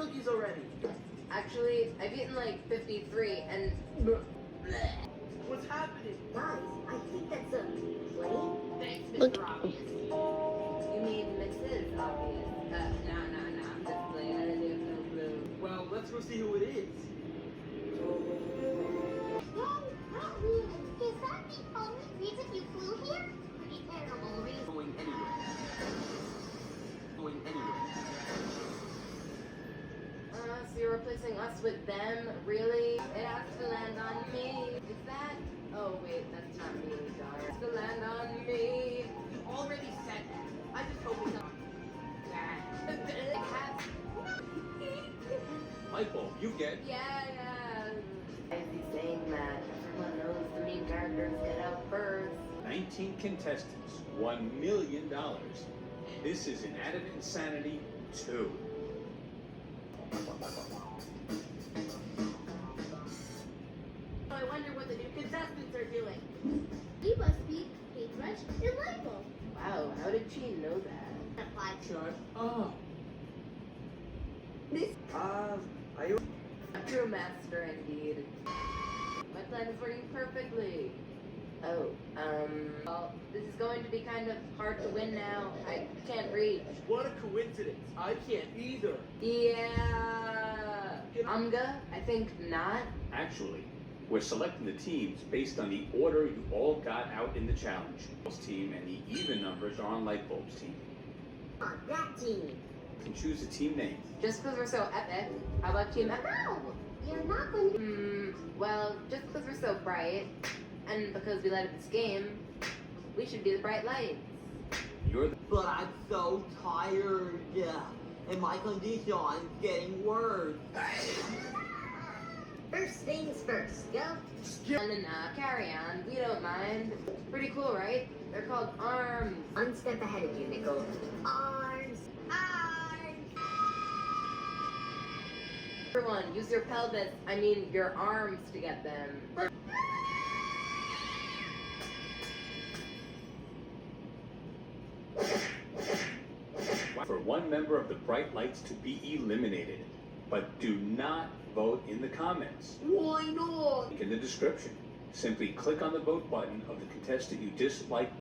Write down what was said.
cookies already. Actually, I've eaten like 53 and... What's happening? Guys, I think that's a plane. Thanks, Mr. Look. Obvious. You mean Mrs. Obvious? Nah, I'm just playing. I really have no clue. Well, let's go see who it is. No, not really. Is that the only reason you flew here? Pretty terrible reason. Going anywhere. Going anywhere. So you're replacing us with them? Really? It has to land on me. Is that? Oh wait, that's not me, darn. It has to land on me. You already said that. I just hope it's not. It has. Lightbulb, you get. Yeah. Why is he saying that? Everyone knows the main characters get out first. 19 contestants, $1 million. This is Inanimate Insanity 2. I wonder what the new contestants are doing. You must be Paintbrush and Lightbulb. Wow, how did she know that? Shut up. This Are you? A true master indeed. My plan is working perfectly. Oh, well, this is going to be kind of hard to win now. I can't reach. What a coincidence. I can't either. Yeah. Umga? I think not. Actually, we're selecting the teams based on the order you all got out in the challenge. This team and the even numbers are on Lightbulb's team. on that team. You can choose a team name. Just because we're so epic, how about Team Epic? No, you're not going to. Well, just because we're so bright, and because we led this game, we should be the bright lights. You're the But I'm so tired. And my condition is getting worse. First things first, go. Nah, carry on. We don't mind. Pretty cool, right? They're called arms. One step ahead of you, Nickel. Arms. Everyone, use your pelvis, your arms to get them. for one member of the Bright Lights to be eliminated. But do not vote in the comments. Why not? Link in the description. Simply click on the vote button of the contestant you dislike